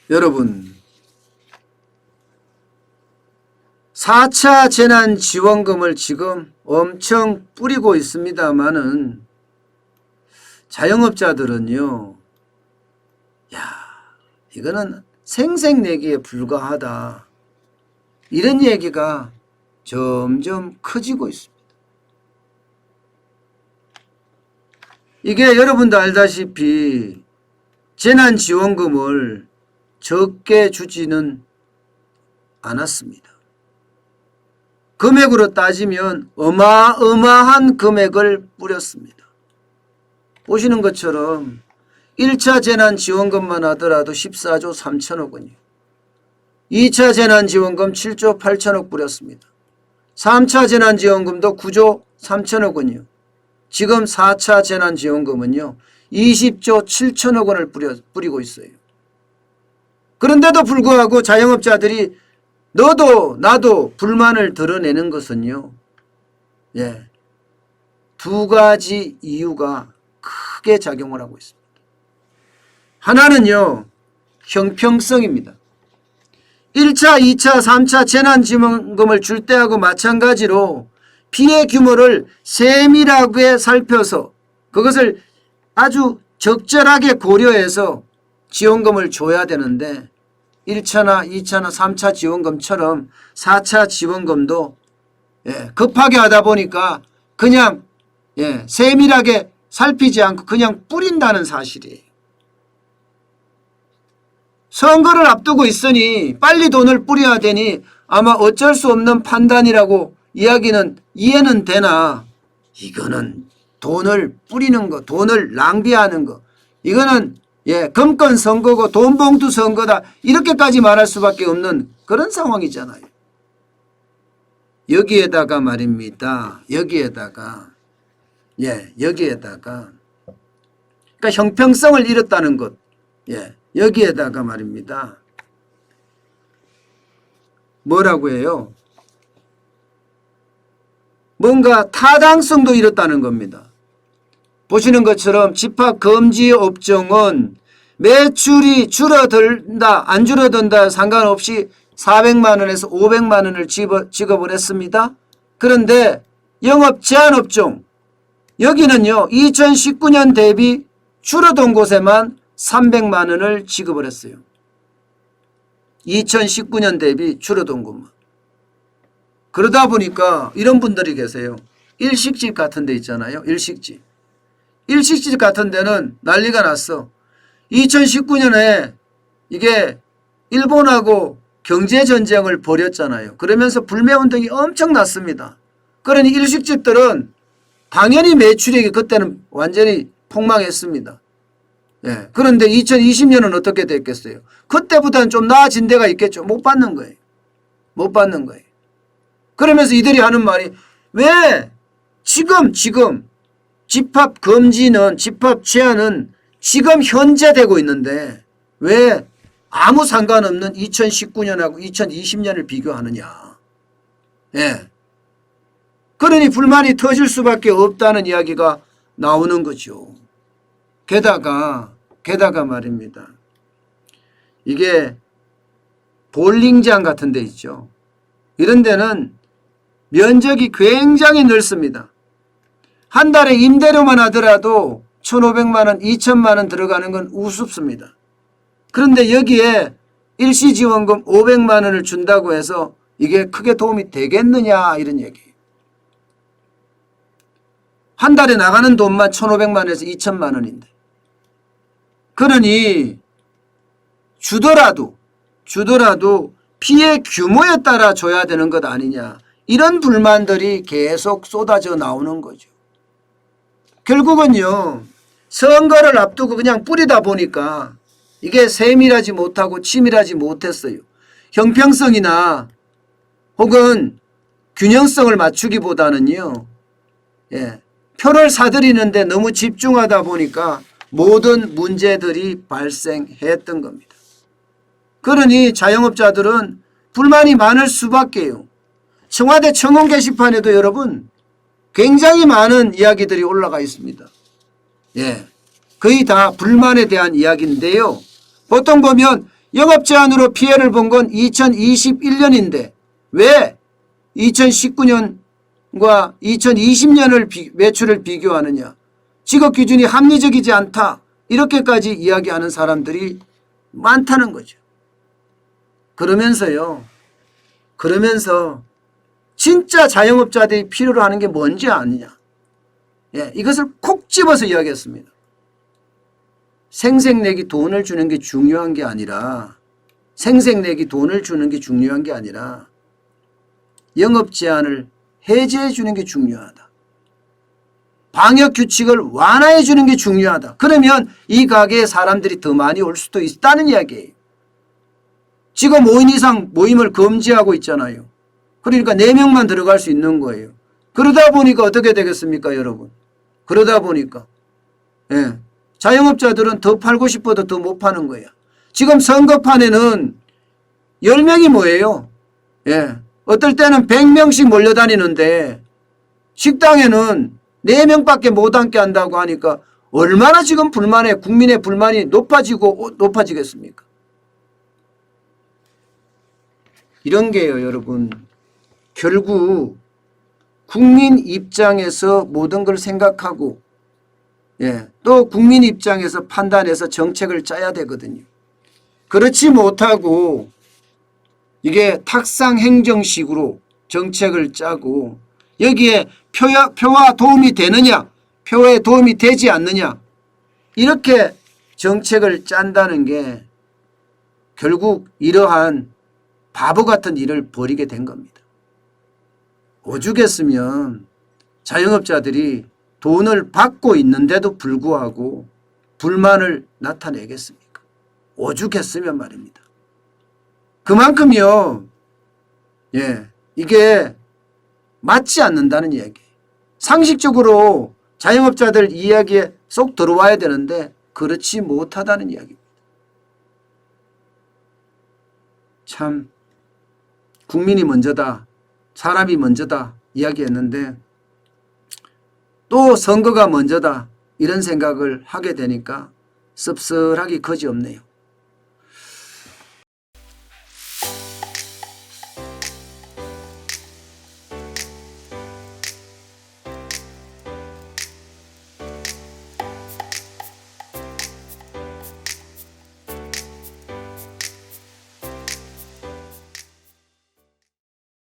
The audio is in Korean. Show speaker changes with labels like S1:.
S1: 여러분, 4차 재난지원금을 지금 엄청 뿌리고 있습니다마는 자영업자들은요, 이거는 생색내기에 불과하다, 이런 얘기가 점점 커지고 있습니다. 이게 여러분도 알다시피 재난지원금을 적게 주지는 않았습니다. 금액으로 따지면 어마어마한 금액을 뿌렸습니다. 보시는 것처럼 1차 재난지원금만 하더라도 14조 3천억 원이요. 2차 재난지원금 7조 8천억 뿌렸습니다. 3차 재난지원금도 9조 3천억 원이요. 지금 4차 재난지원금은요 20조 7천억 원을 뿌리고 있어요. 그런데도 불구하고 자영업자들이 너도 나도 불만을 드러내는 것은요, 두 가지 이유가 크게 작용을 하고 있습니다. 하나는요, 형평성입니다. 1차, 2차, 3차 재난지원금을 줄 때하고 마찬가지로 피해 규모를 세밀하게 살펴서 그것을 아주 적절하게 고려해서 지원금을 줘야 되는데 1차나 2차나 3차 지원금처럼 4차 지원금도 급하게 하다 보니까 그냥 세밀하게 살피지 않고 그냥 뿌린다는 사실이에요. 선거를 앞두고 있으니 빨리 돈을 뿌려야 되니 아마 어쩔 수 없는 판단이라고 이해는 되나, 이거는 돈을 뿌리는 거, 돈을 낭비하는 거, 이거는 금권 선거고 돈봉투 선거다, 이렇게까지 말할 수밖에 없는 그런 상황이잖아요. 여기에다가 말입니다. 여기에다가 그러니까 형평성을 잃었다는 것, 여기에다가 말입니다. 뭐라고 해요? 뭔가 타당성도 잃었다는 겁니다. 보시는 것처럼 집합금지 업종은 매출이 줄어든다 안 줄어든다 상관없이 400만 원에서 500만 원을 지급을 했습니다. 그런데 영업 제한 업종, 여기는요 2019년 대비 줄어든 곳에만 300만 원을 지급을 했어요. 2019년 대비 줄어든 곳만. 그러다 보니까 이런 분들이 계세요. 일식집 같은 데 있잖아요. 일식집 같은 데는 난리가 났어. 2019년에 이게 일본하고 경제전쟁을 벌였잖아요. 그러면서 불매운동이 엄청 났습니다. 그러니 일식집들은 당연히 매출액이 그때는 완전히 폭망했습니다. 그런데 2020년은 어떻게 됐겠어요? 그때보다는 좀 나아진 데가 있겠죠. 못 받는 거예요. 그러면서 이들이 하는 말이, 왜 지금 집합 금지는, 집합 제한은 지금 현재 되고 있는데 왜 아무 상관없는 2019년하고 2020년을 비교하느냐. 그러니 불만이 터질 수밖에 없다는 이야기가 나오는 거죠. 게다가 말입니다. 이게 볼링장 같은 데 있죠. 이런 데는 면적이 굉장히 넓습니다. 한 달에 임대료만 하더라도 1,500만 원, 2천만 원 들어가는 건 우습습니다. 그런데 여기에 일시지원금 500만 원을 준다고 해서 이게 크게 도움이 되겠느냐, 이런 얘기예요. 한 달에 나가는 돈만 1,500만 원에서 2천만 원인데. 그러니 주더라도 피해 규모에 따라 줘야 되는 것 아니냐, 이런 불만들이 계속 쏟아져 나오는 거죠. 결국은요, 선거를 앞두고 그냥 뿌리다 보니까 이게 세밀하지 못하고 치밀하지 못했어요. 형평성이나 혹은 균형성을 맞추기보다는요, 표를 사들이는데 너무 집중하다 보니까 모든 문제들이 발생했던 겁니다. 그러니 자영업자들은 불만이 많을 수밖에요. 청와대 청원 게시판에도 여러분 굉장히 많은 이야기들이 올라가 있습니다. 거의 다 불만에 대한 이야기인데요. 보통 보면 영업 제한으로 피해를 본 건 2021년인데 왜 2019년과 2020년을 매출을 비교하느냐. 직업 기준이 합리적이지 않다. 이렇게까지 이야기하는 사람들이 많다는 거죠. 그러면서 진짜 자영업자들이 필요로 하는 게 뭔지 아느냐. 예, 이것을 콕 집어서 이야기했습니다. 생색내기 돈을 주는 게 중요한 게 아니라 영업 제한을 해제해 주는 게 중요하다. 방역 규칙을 완화해 주는 게 중요하다. 그러면 이 가게에 사람들이 더 많이 올 수도 있다는 이야기예요. 지금 5인 이상 모임을 금지하고 있잖아요. 그러니까 4명만 들어갈 수 있는 거예요. 그러다 보니까 어떻게 되겠습니까, 여러분? 그러다 보니까 예, 자영업자들은 더 팔고 싶어도 더 못 파는 거예요. 지금 선거판에는 10명이 뭐예요? 예, 어떨 때는 100명씩 몰려다니는데 식당에는 4명밖에 못 앉게 한다고 하니까 얼마나 지금 국민의 불만이 높아지겠습니까? 이런 게요, 여러분. 결국 국민 입장에서 모든 걸 생각하고 또 국민 입장에서 판단해서 정책을 짜야 되거든요. 그렇지 못하고 이게 탁상 행정식으로 정책을 짜고 여기에 표와 도움이 되느냐, 표에 도움이 되지 않느냐 이렇게 정책을 짠다는 게 결국 이러한 바보 같은 일을 벌이게 된 겁니다. 오죽했으면 자영업자들이 돈을 받고 있는데도 불구하고 불만을 나타내겠습니까? 오죽했으면 말입니다. 그만큼요, 이게 맞지 않는다는 이야기예요. 상식적으로 자영업자들 이야기에 쏙 들어와야 되는데 그렇지 못하다는 이야기입니다. 참 국민이 먼저다, 사람이 먼저다 이야기했는데 또 선거가 먼저다 이런 생각을 하게 되니까 씁쓸하기 거지없네요.